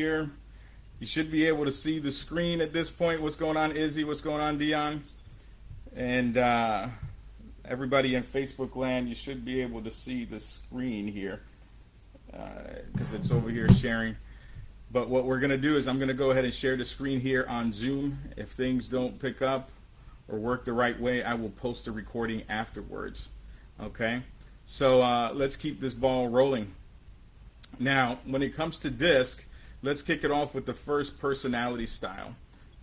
here. You should be able to see the screen at this point. What's going on, Izzy? What's going on, Dion? And everybody in Facebook land, you should be able to see the screen here because it's over here sharing. But what we're going to do is I'm going to go ahead and share the screen here on Zoom. If things don't pick up or work the right way, I will post the recording afterwards. Okay? So let's keep this ball rolling. Now, when it comes to D.I.S.C, let's kick it off with the first personality style.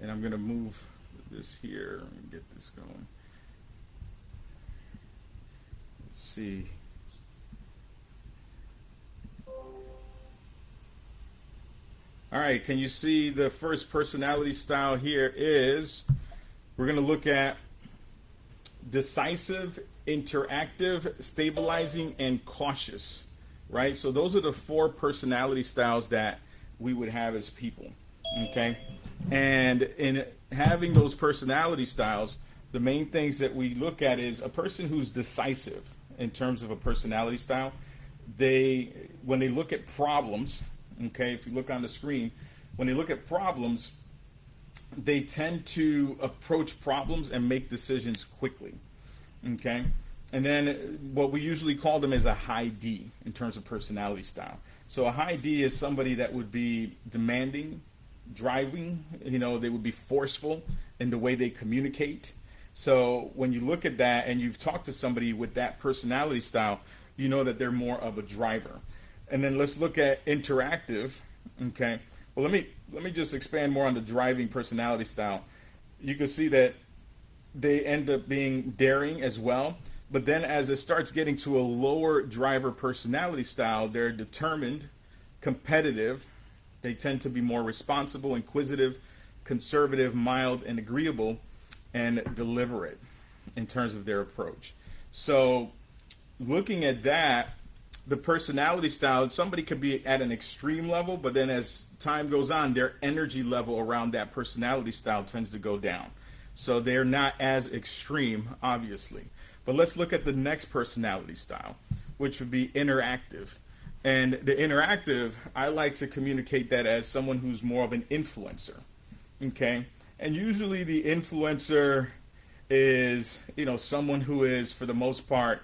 And I'm going to move this here and get this going. Let's see. All right, can you see the first personality style here is, we're going to look at decisive, interactive, stabilizing, and cautious, right? So those are the 4 personality styles that we would have as people, okay? And in having those personality styles, the main things that we look at is a person who's decisive in terms of a personality style. When they look at problems, okay, if you look on the screen, when they look at problems, they tend to approach problems and make decisions quickly, okay? And then what we usually call them is a high D in terms of personality style. So a high D is somebody that would be demanding, driving, they would be forceful in the way they communicate. So when you look at that and you've talked to somebody with that personality style, you know that they're more of a driver. And then let's look at interactive, okay? Well, let me just expand more on the driving personality style. You can see that they end up being daring as well, but then as it starts getting to a lower driver personality style, they're determined, competitive, they tend to be more responsible, inquisitive, conservative, mild, and agreeable, and deliberate in terms of their approach. So looking at that, the personality style, somebody could be at an extreme level, but then as time goes on, their energy level around that personality style tends to go down. So they're not as extreme, obviously. But let's look at the next personality style, which would be interactive. And the interactive, I like to communicate that as someone who's more of an influencer, okay? And usually the influencer is, someone who is, for the most part,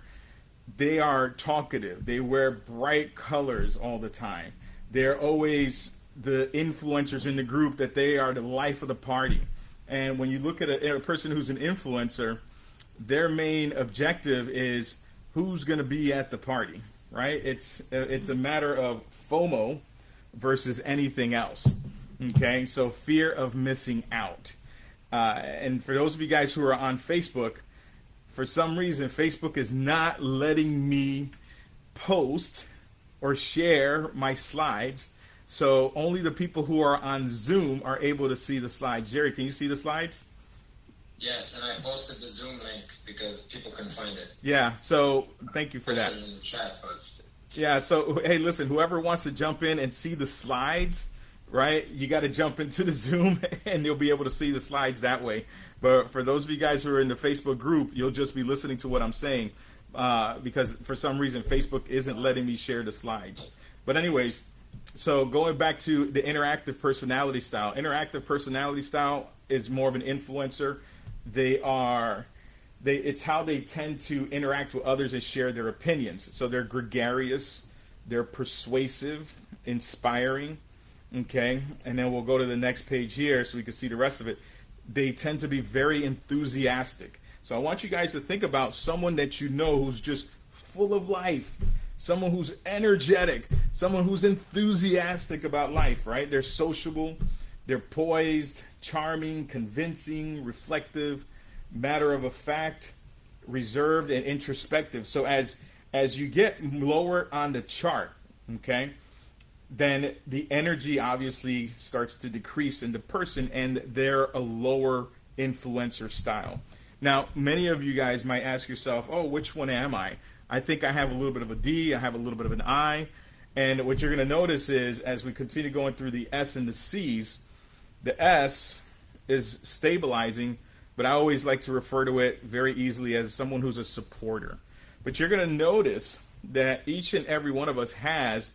they are talkative. They wear bright colors all the time. They're always the influencers in the group, that they are the life of the party. And when you look at a person who's an influencer, their main objective is who's going to be at the party, right? It's a matter of FOMO versus anything else, okay? So fear of missing out. And for those of you guys who are on Facebook, for some reason, Facebook is not letting me post or share my slides. So only the people who are on Zoom are able to see the slides. Jerry, can you see the slides? Yes, and I posted the Zoom link because people can find it. Yeah, so thank you for that. In the chat, but... Yeah, so hey, listen, whoever wants to jump in and see the slides, right, you got to jump into the Zoom and you'll be able to see the slides that way. But for those of you guys who are in the Facebook group, you'll just be listening to what I'm saying because for some reason Facebook isn't letting me share the slides. But anyways, so going back to the interactive personality style. Interactive personality style is more of an influencer. It's how they tend to interact with others and share their opinions. So they're gregarious, they're persuasive, inspiring, okay? And then we'll go to the next page here so we can see the rest of it. They tend to be very enthusiastic. So I want you guys to think about someone that you know who's just full of life, someone who's energetic, someone who's enthusiastic about life, right? They're sociable, they're poised, charming, convincing, reflective, matter of fact, reserved, and introspective. So as you get lower on the chart, okay, then the energy obviously starts to decrease in the person, and they're a lower influencer style. Now, many of you guys might ask yourself, oh, which one am I? I think I have a little bit of a D, I have a little bit of an I, and what you're going to notice is as we continue going through the S and the C's, the S is stabilizing, but I always like to refer to it very easily as someone who's a supporter. But you're going to notice that each and every one of us has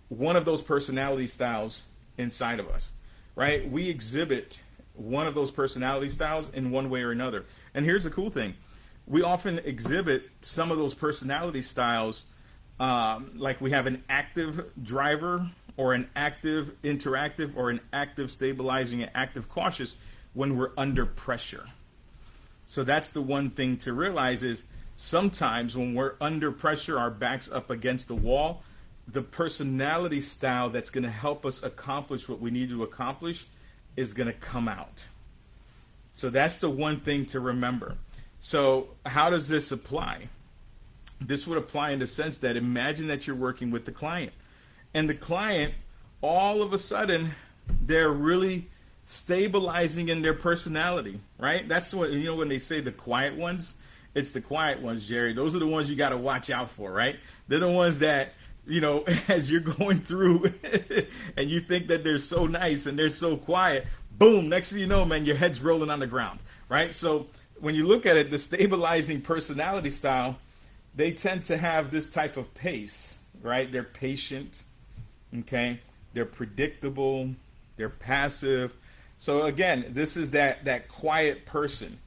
one of those personality styles inside of us, right? We exhibit one of those personality styles in one way or another. And here's the cool thing. We often exhibit some of those personality styles, like we have an active driver or an active interactive or an active stabilizing and active cautious when we're under pressure. So that's the one thing to realize is sometimes when we're under pressure, our back's up against the wall, the personality style that's going to help us accomplish what we need to accomplish is going to come out. So that's the one thing to remember. So how does this apply? This would apply in the sense that imagine that you're working with the client. And the client, all of a sudden, they're really stabilizing in their personality, right? That's what, you know, when they say the quiet ones, it's the quiet ones, Jerry. Those are the ones you got to watch out for, right? They're the ones that, you know, as you're going through and you think that they're so nice and they're so quiet, boom, next thing you know, man, your head's rolling on the ground, right? So when you look at it, the stabilizing personality style, they tend to have this type of pace, right? They're patient, okay? They're predictable, they're passive. So again, this is that quiet person.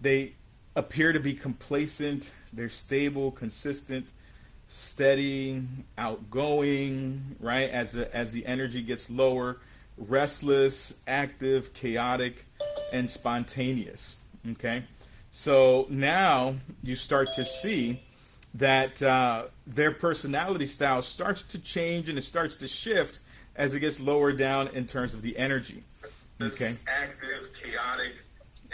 They appear to be complacent, they're stable, consistent, steady, outgoing, right? As the energy gets lower, restless, active, chaotic, and spontaneous, okay? So now you start to see that their personality style starts to change and it starts to shift as it gets lower down in terms of the energy. Okay. Active, chaotic,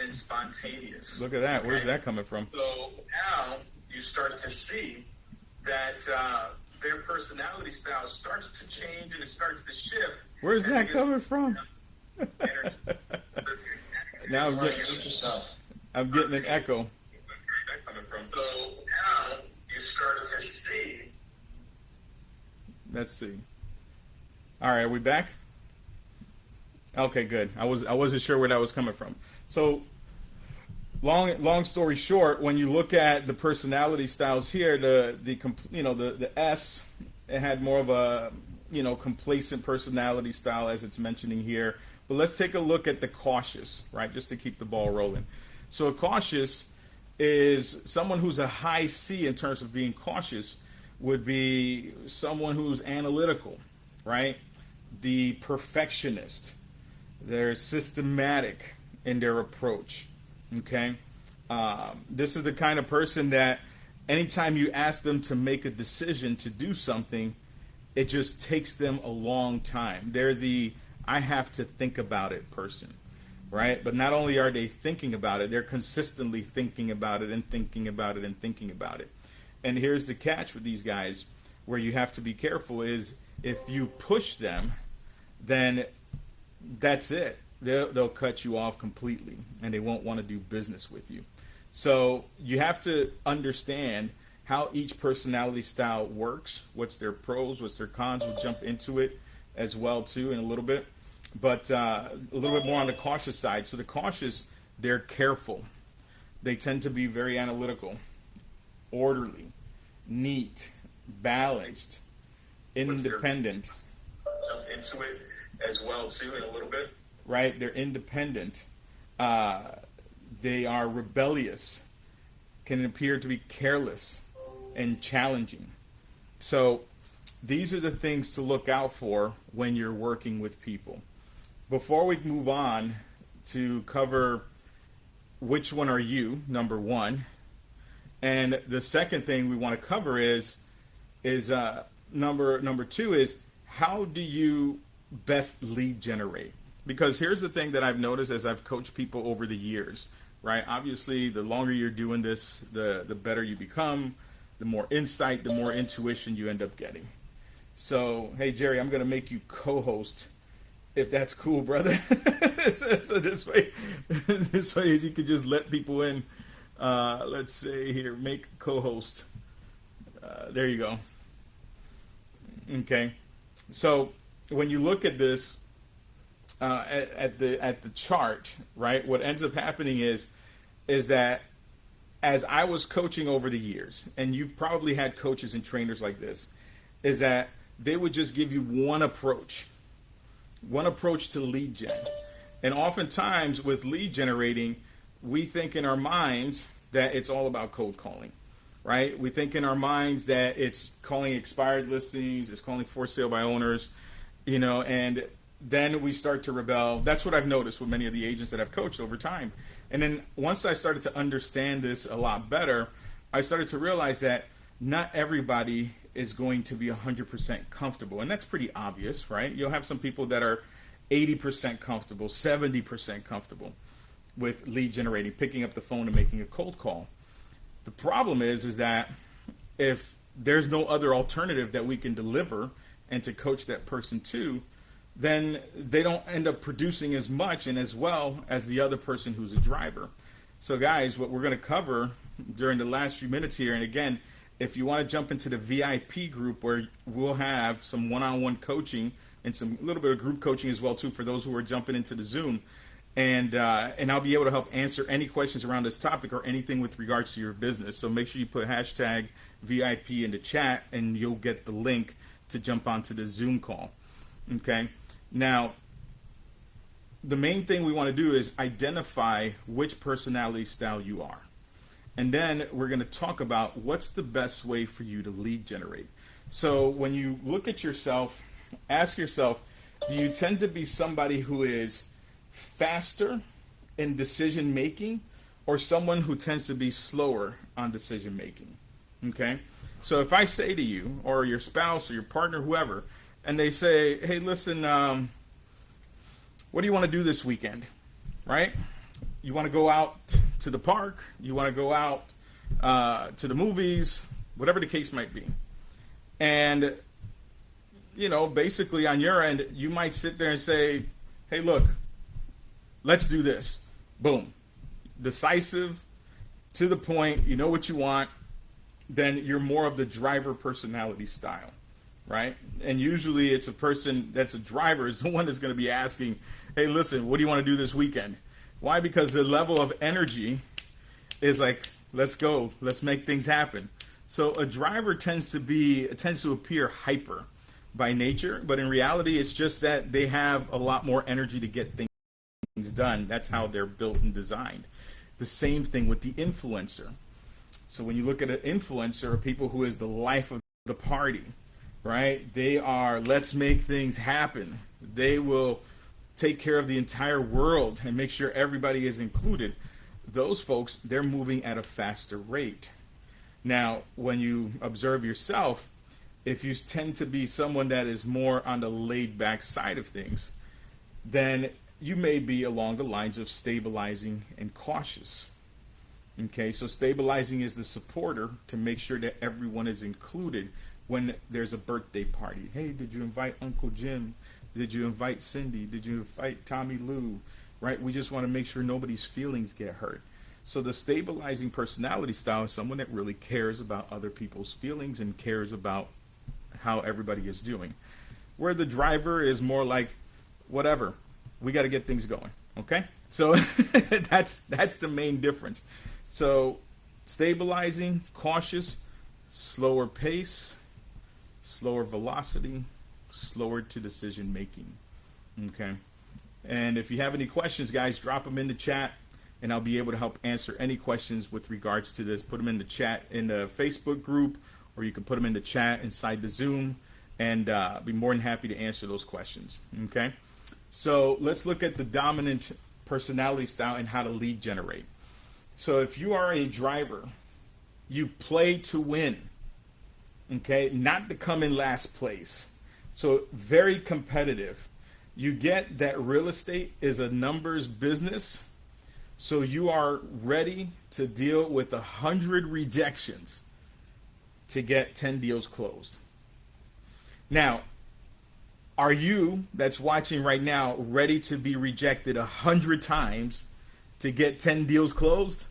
and spontaneous. Look at that. Okay. Where's that coming from? So now you start to see that their personality style starts to change and it starts to shift. Where's that coming from? Now I'm getting an echo. So now you start to see. Let's see. All right, are we back? Okay, good. I wasn't sure where that was coming from. So long story short, when you look at the personality styles here, the S, it had more of a complacent personality style as it's mentioning here. But let's take a look at the cautious, right? Just to keep the ball rolling. So a cautious is someone who's a high C in terms of being cautious would be someone who's analytical, right? The perfectionist. They're systematic in their approach, okay? This is the kind of person that anytime you ask them to make a decision to do something, it just takes them a long time. They're the I have to think about it person, right? But not only are they thinking about it, they're consistently thinking about it and thinking about it and thinking about it. And here's the catch with these guys where you have to be careful is if you push them, then that's it. They'll cut you off completely and they won't want to do business with you. So you have to understand how each personality style works, what's their pros, what's their cons. We'll jump into it as well too in a little bit. But a little bit more on the cautious side. So the cautious, they're careful. They tend to be very analytical, orderly, neat, balanced, independent. Jump into it as well too in a little bit. Right? They're independent. They are rebellious, can appear to be careless and challenging. So these are the things to look out for when you're working with people. Before we move on to cover which one are you, number one, and the second thing we want to cover is number two is how do you best lead generate? Because here's the thing that I've noticed as I've coached people over the years, right? Obviously, the longer you're doing this, the better you become, the more insight, the more intuition you end up getting. So, hey, Jerry, I'm going to make you co-host, if that's cool, brother. so this way you could just let people in. Let's say here, make co-host. There you go. Okay. So when you look at this, at the chart, right? What ends up happening is that as I was coaching over the years, and you've probably had coaches and trainers like this, is that they would just give you one approach, one approach to lead gen. And oftentimes with lead generating, we think in our minds that it's all about cold calling, right? We think in our minds that it's calling expired listings, it's calling for sale by owners, and then we start to rebel. That's what I've noticed with many of the agents that I've coached over time. And then once I started to understand this a lot better, I started to realize that not everybody is going to be 100% comfortable. And that's pretty obvious, right? You'll have some people that are 80% comfortable, 70% comfortable with lead generating, picking up the phone and making a cold call. The problem is that if there's no other alternative that we can deliver and to coach that person to, then they don't end up producing as much and as well as the other person who's a driver. So guys, what we're going to cover during the last few minutes here, and again, if you want to jump into the VIP group where we'll have some one-on-one coaching and some little bit of group coaching as well too for those who are jumping into the Zoom, and I'll be able to help answer any questions around this topic or anything with regards to your business. So make sure you put hashtag VIP in the chat and you'll get the link to jump onto the Zoom call. Okay. Now, the main thing we want to do is identify which personality style you are. And then we're going to talk about what's the best way for you to lead generate. So when you look at yourself, ask yourself, do you tend to be somebody who is faster in decision making or someone who tends to be slower on decision making? Okay? So if I say to you or your spouse or your partner, whoever, and they say, hey, listen, what do you want to do this weekend, right? You want to go out to the park, you want to go out to the movies, whatever the case might be. And, basically on your end, you might sit there and say, hey, look, let's do this. Boom. Decisive, to the point, you know what you want, then you're more of the driver personality style. Right? And usually it's a person that's a driver is the one that's going to be asking, hey, listen, what do you want to do this weekend? Why? Because the level of energy is like, let's go, let's make things happen. So a driver tends to appear hyper by nature, but in reality, it's just that they have a lot more energy to get things done. That's how they're built and designed. The same thing with the influencer. So when you look at an influencer, people who is the life of the party, right? They are, let's make things happen. They will take care of the entire world and make sure everybody is included. Those folks, they're moving at a faster rate. Now, when you observe yourself, if you tend to be someone that is more on the laid back side of things, then you may be along the lines of stabilizing and cautious. Okay, so stabilizing is the supporter to make sure that everyone is included when there's a birthday party. Hey, did you invite Uncle Jim? Did you invite Cindy? Did you invite Tommy Lou? Right? We just want to make sure nobody's feelings get hurt. So the stabilizing personality style is someone that really cares about other people's feelings and cares about how everybody is doing. Where the driver is more like, whatever, we got to get things going. Okay? So that's the main difference. So stabilizing, cautious, slower pace, slower velocity, slower to decision making. Okay. And if you have any questions, guys, drop them in the chat and I'll be able to help answer any questions with regards to this. Put them in the chat in the Facebook group, or you can put them in the chat inside the Zoom, and be more than happy to answer those questions. Okay. So let's look at the dominant personality style and how to lead generate. So if you are a driver, you play to win. Okay, not to come in last place. So very competitive. You get that real estate is a numbers business. So you are ready to deal with 100 rejections to get 10 deals closed. Now, are you that's watching right now ready to be rejected 100 times to get 10 deals closed?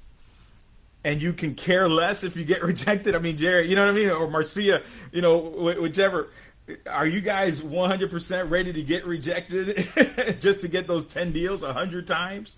And you can care less if you get rejected? I mean, Jared, you know what I mean? Or Marcia, whichever. Are you guys 100% ready to get rejected just to get those 10 deals 100 times?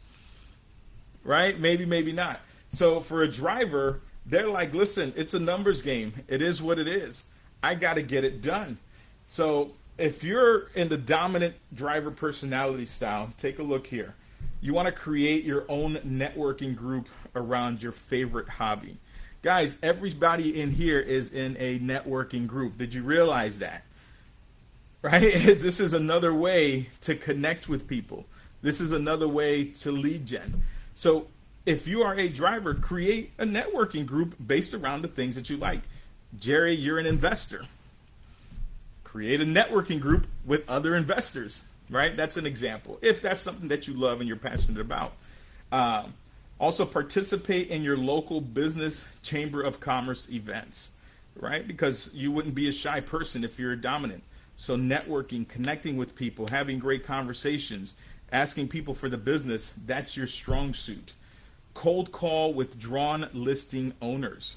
Right? Maybe, maybe not. So for a driver, they're like, listen, it's a numbers game. It is what it is. I got to get it done. So if you're in the dominant driver personality style, take a look here. You want to create your own networking group around your favorite hobby. Guys, everybody in here is in a networking group. Did you realize that? Right? This is another way to connect with people. This is another way to lead gen. So if you are a driver, create a networking group based around the things that you like. Jerry, you're an investor. Create a networking group with other investors, right? That's an example. If that's something that you love and you're passionate about. Also participate in your local business chamber of commerce events, right? Because you wouldn't be a shy person if you're dominant. So networking, connecting with people, having great conversations, asking people for the business, that's your strong suit. Cold call withdrawn listing owners,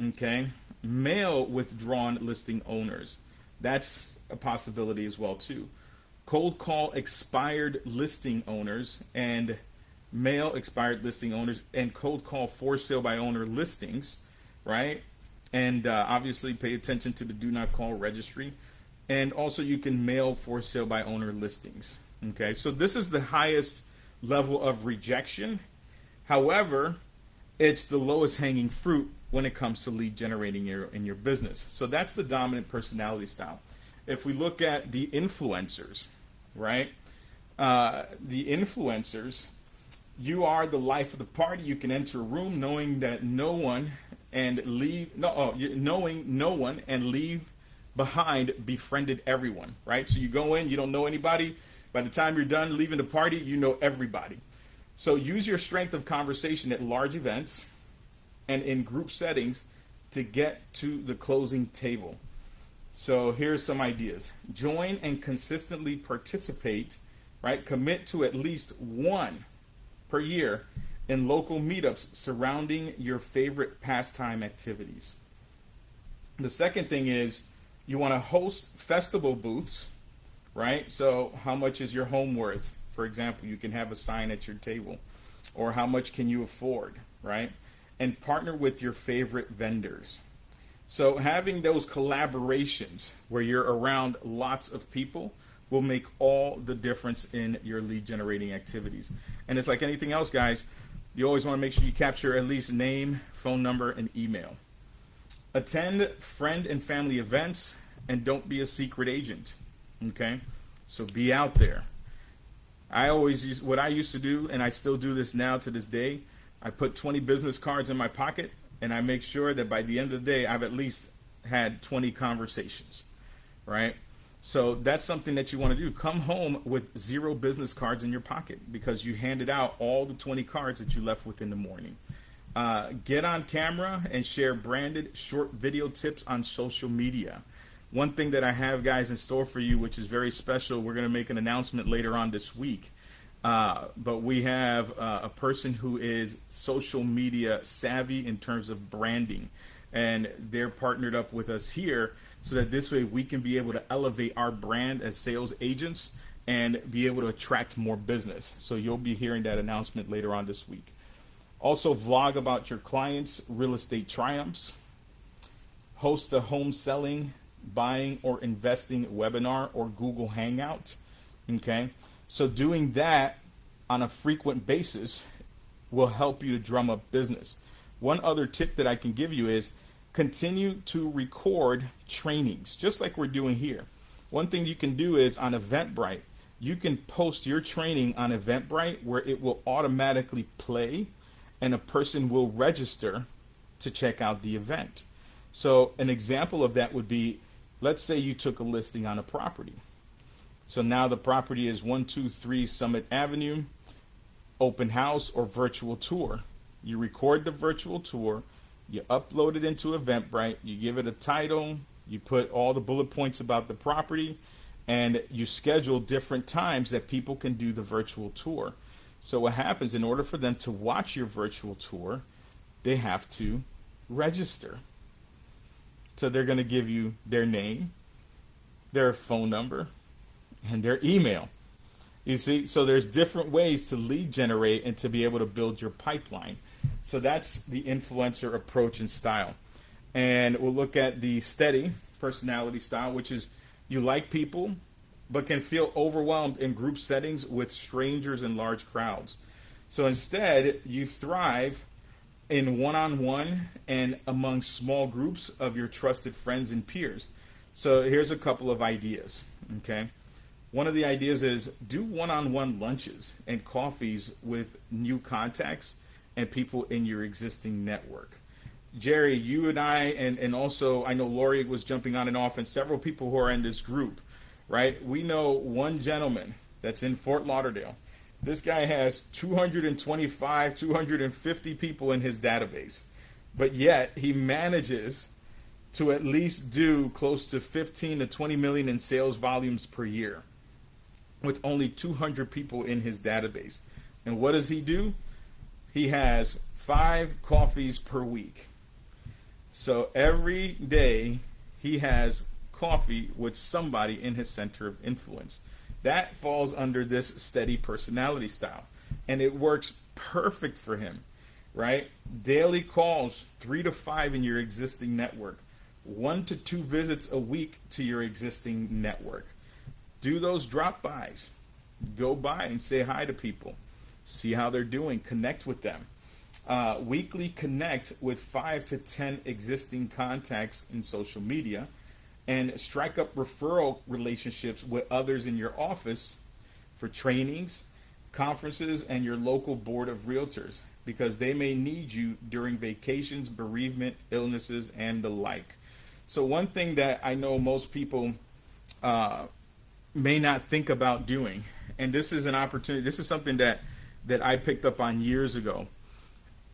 okay? Mail withdrawn listing owners. That's a possibility as well too. Cold call expired listing owners and mail expired listing owners, and cold call for sale by owner listings, right? And obviously pay attention to the do not call registry. And also you can mail for sale by owner listings. Okay, so this is the highest level of rejection. However, it's the lowest hanging fruit when it comes to lead generating in your business. So that's the dominant personality style. If we look at the influencers, right? The influencers, you are the life of the party. You can enter a room knowing that knowing no one and leave behind befriended everyone, right? So you go in, you don't know anybody. By the time you're done leaving the party, you know everybody. So use your strength of conversation at large events and in group settings to get to the closing table. So here's some ideas. Join and consistently participate, right? Commit to at least one per year in local meetups surrounding your favorite pastime activities. The second thing is you want to host festival booths, right? So how much is your home worth? For example, you can have a sign at your table. Or how much can you afford, right? And partner with your favorite vendors. So having those collaborations where you're around lots of people will make all the difference in your lead generating activities. And it's like anything else, guys. You always want to make sure you capture at least name, phone number, and email. Attend friend and family events and don't be a secret agent. Okay? So be out there. What I used to do, and I still do this now to this day, I put 20 business cards in my pocket and I make sure that by the end of the day, I've at least had 20 conversations, right? So that's something that you want to do. Come home with 0 business cards in your pocket because you handed out all the 20 cards that you left with in the morning. Get on camera and share branded short video tips on social media. One thing that I have, guys, in store for you, which is very special, we're going to make an announcement later on this week. But we have a person who is social media savvy in terms of branding. And they're partnered up with us here so that this way we can be able to elevate our brand as sales agents and be able to attract more business. So you'll be hearing that announcement later on this week. Also, vlog about your clients' real estate triumphs. Host a home selling, buying, or investing webinar or Google Hangout. Okay, so doing that on a frequent basis will help you to drum up business. One other tip that I can give you is continue to record trainings, just like we're doing here. One thing you can do is on Eventbrite, you can post your training on Eventbrite where it will automatically play and a person will register to check out the event. So an example of that would be, let's say you took a listing on a property. So now the property is 123 Summit Avenue, open house or virtual tour. You record the virtual tour, you upload it into Eventbrite, you give it a title, you put all the bullet points about the property, and you schedule different times that people can do the virtual tour. So what happens, in order for them to watch your virtual tour, they have to register. So they're going to give you their name, their phone number, and their email. You see, so there's different ways to lead generate and to be able to build your pipeline. So that's the influencer approach and style. And we'll look at the steady personality style, which is You like people, but can feel overwhelmed in group settings with strangers and large crowds. So instead, you thrive in one-on-one and among small groups of your trusted friends and peers. So here's a couple of ideas, okay? One of the ideas is do one-on-one lunches and coffees with new contacts and people in your existing network. Jerry, you and I, and also I know Lori was jumping on and off, and several people who are in this group, right? We know one gentleman that's in Fort Lauderdale. This guy has 225, 250 people in his database, but yet he manages to at least do close to 15 to 20 million in sales volumes per year with only 200 people in his database. And what does he do? He has 5 coffees per week. So every day he has coffee with somebody in his center of influence. That falls under this steady personality style. And it works perfect for him, right? Daily calls, 3 to 5 in your existing network. 1 to 2 visits a week to your existing network. Do those drop-bys. Go by and say hi to people. See how they're doing. Connect with them. Weekly connect with 5 to 10 existing contacts in social media, and strike up referral relationships with others in your office for trainings, conferences, and your local board of realtors, because they may need you during vacations, bereavement, illnesses, and the like. So one thing that I know most people may not think about doing, and this is an opportunity, this is something that I picked up on years ago.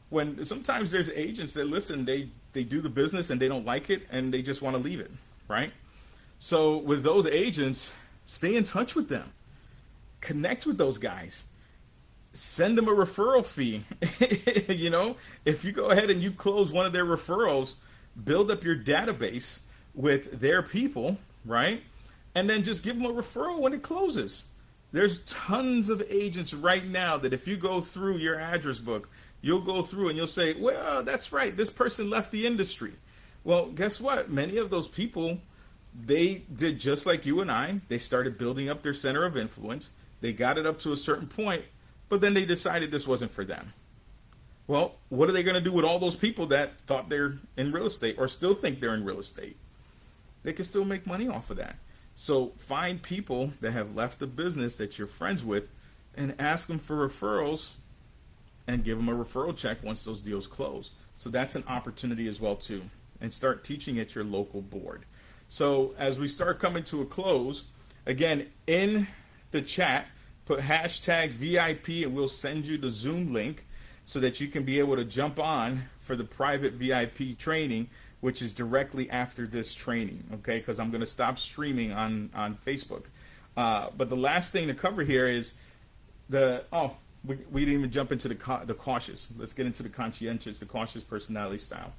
When sometimes there's agents that listen, they do the business and they don't like it and they just want to leave it, right? So with those agents, stay in touch with them. Connect with those guys. Send them a referral fee. You know, if you go ahead and you close one of their referrals, build up your database with their people, right? And then just give them a referral when it closes. There's tons of agents right now that if you go through your address book, you'll go through and you'll say, well, that's right, this person left the industry. Well, guess what? Many of those people, they did just like you and I. They started building up their center of influence. They got it up to a certain point, but then they decided this wasn't for them. Well, what are they going to do with all those people that thought they're in real estate or still think they're in real estate? They can still make money off of that. So find people that have left the business that you're friends with and ask them for referrals and give them a referral check once those deals close. So that's an opportunity as well too. And start teaching at your local board. So as we start coming to a close, again, in the chat, put hashtag VIP and we'll send you the Zoom link so that you can be able to jump on for the private VIP training, which is directly after this training, okay? Because I'm going to stop streaming on Facebook. But the last thing to cover here is we didn't even jump into the cautious. Let's get into the conscientious, the cautious personality style.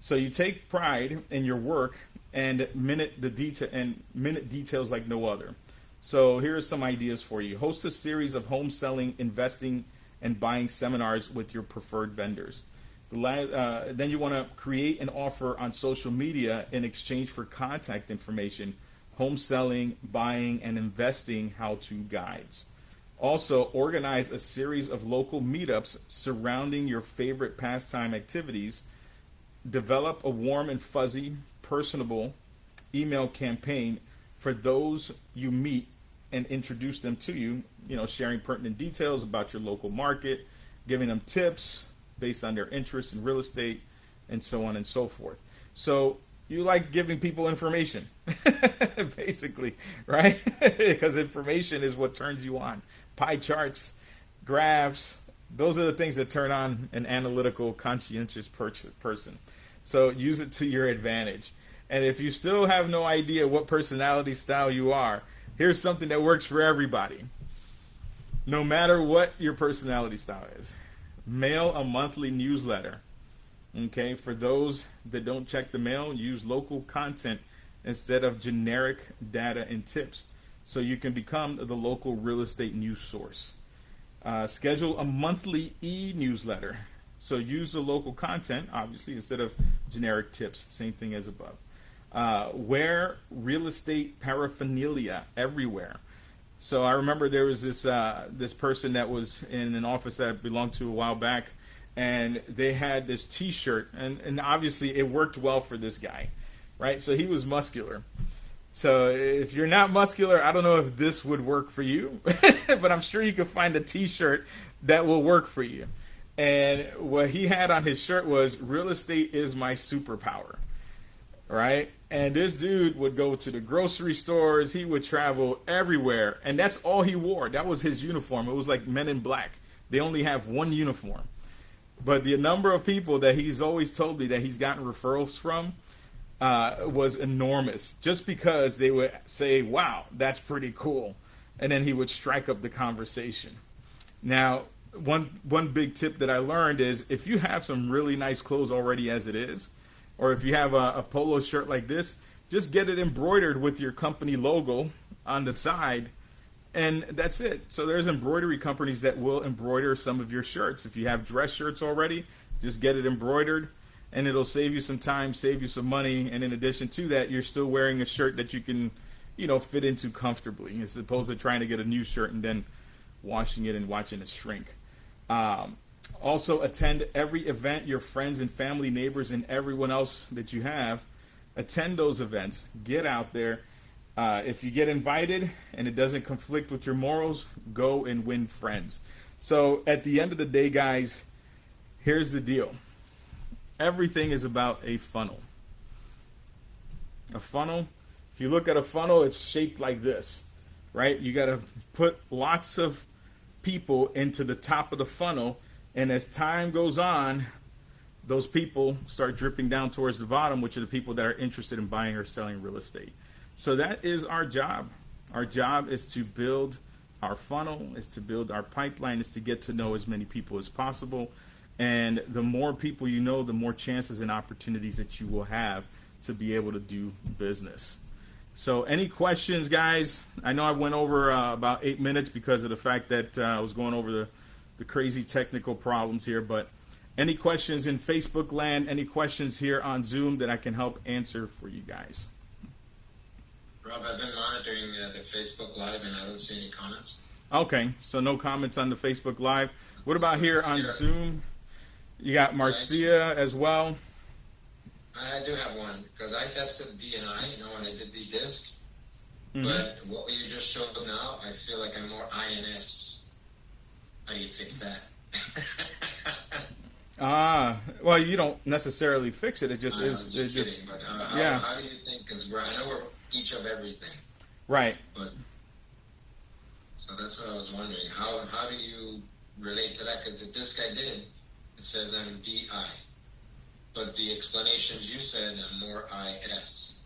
So you take pride in your work and minute details like no other. So here are some ideas for you. Host a series of home selling, investing, and buying seminars with your preferred vendors. Then you want to create an offer on social media in exchange for contact information, home selling, buying, and investing how-to guides. Also, organize a series of local meetups surrounding your favorite pastime activities. Develop a warm and fuzzy, personable email campaign for those you meet and introduce them to you, sharing pertinent details about your local market, giving them tips based on their interests in real estate, and so on and so forth. So you like giving people information, basically, right? Because information is what turns you on. Pie charts, graphs, those are the things that turn on an analytical, conscientious person. So use it to your advantage. And if you still have no idea what personality style you are, here's something that works for everybody. No matter what your personality style is, mail a monthly newsletter. Okay, for those that don't check the mail, use local content instead of generic data and tips, so you can become the local real estate news source. Schedule a monthly e-newsletter. So use the local content, obviously, instead of generic tips. Same thing as above. Wear real estate paraphernalia everywhere. So I remember there was this person that was in an office that I belonged to a while back, and they had this T-shirt, and obviously it worked well for this guy, right? So he was muscular. So if you're not muscular, I don't know if this would work for you, but I'm sure you could find a T-shirt that will work for you. And what he had on his shirt was "Real estate is my superpower," right? And this dude would go to the grocery stores. He would travel everywhere, and that's all he wore. That was his uniform. It was like Men in Black. They only have one uniform. But the number of people that he's always told me that he's gotten referrals from was enormous, just because they would say, "Wow, that's pretty cool," and then he would strike up the conversation. Now, one big tip that I learned is, if you have some really nice clothes already as it is, or if you have a polo shirt like this, just get it embroidered with your company logo on the side, and that's it. So there's embroidery companies that will embroider some of your shirts. If you have dress shirts already, just get it embroidered, and it'll save you some time, save you some money, and in addition to that, you're still wearing a shirt that you can, fit into comfortably, as opposed to trying to get a new shirt and then washing it and watching it shrink. Also, attend every event your friends and family, neighbors, and everyone else that you have. Attend those events. Get out there. If you get invited and it doesn't conflict with your morals, go and win friends. So at the end of the day, guys, here's the deal. Everything is about a funnel. A funnel, if you look at a funnel, it's shaped like this, right? You got to put lots of people into the top of the funnel, and as time goes on, those people start dripping down towards the bottom, which are the people that are interested in buying or selling real estate. So that is our job. Our job is to build our funnel, is to build our pipeline, is to get to know as many people as possible. And the more people you know, the more chances and opportunities that you will have to be able to do business. So any questions, guys? I know I went over about 8 minutes because of the fact that I was going over the crazy technical problems here. But any questions in Facebook land, any questions here on Zoom that I can help answer for you guys? Rob, I've been monitoring the Facebook Live, and I don't see any comments. Okay, so no comments on the Facebook Live. What about here on Zoom? You got Marcia as well. I do have one, because I tested D&I, when I did the D.I.S.C. Mm-hmm. But what you just showed now, I feel like I'm more INS. How do you fix that? Well, you don't necessarily fix it. It just is. I'm just kidding, but how do you think? Because I know we're each of everything. Right. But so that's what I was wondering. How do you relate to that? Because the D.I.S.C. I did, it says I'm D.I. But the explanations you said, I'm more IS.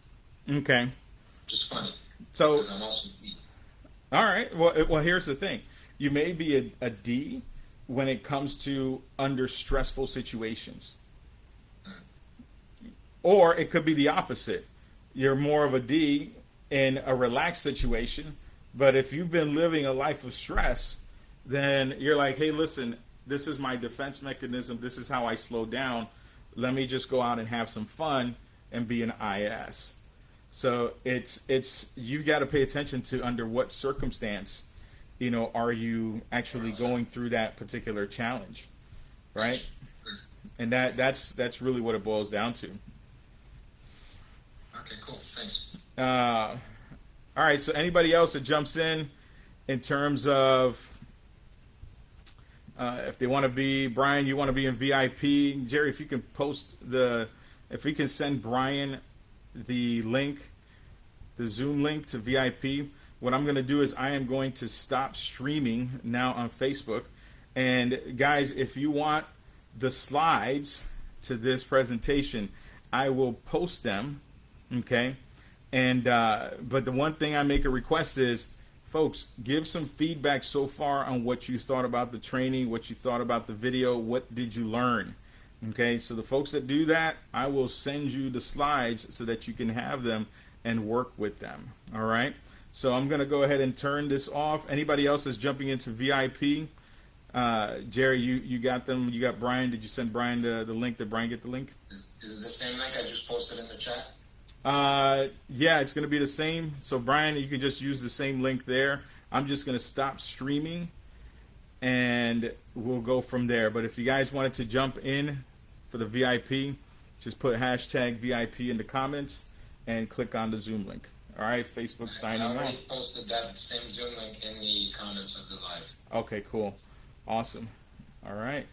Okay. Just funny. So, because I'm also D. All right. Well, here's the thing. You may be a D when it comes to under stressful situations. Or it could be the opposite. You're more of a D in a relaxed situation. But if you've been living a life of stress, then you're like, hey, listen, this is my defense mechanism. This is how I slow down. Let me just go out and have some fun and be an IS. So it's you've got to pay attention to under what circumstance, are you actually going through that particular challenge, right? And that's really what it boils down to. Okay, cool. Thanks. All right. So anybody else that jumps in terms of if they want to be, Brian, you want to be in VIP. Jerry, if you can if we can send Brian the link, the Zoom link to VIP. What I'm going to do is I am going to stop streaming now on Facebook. And guys, if you want the slides to this presentation, I will post them. Okay. And, but the one thing I make a request is, folks, give some feedback so far on what you thought about the training, what you thought about the video, what did you learn? Okay, so the folks that do that, I will send you the slides so that you can have them and work with them. All right, so I'm going to go ahead and turn this off. Anybody else is jumping into VIP? Jerry, you got them. You got Brian. Did you send Brian the link? Did Brian get the link? Is it the same link I just posted in the chat? Yeah, it's going to be the same. So Brian, you can just use the same link there. I'm just going to stop streaming and we'll go from there. But if you guys wanted to jump in for the VIP, just put hashtag VIP in the comments and click on the Zoom link. All right, Facebook signing off. I already posted that same Zoom link in the comments of the live. Okay, cool. Awesome. All right.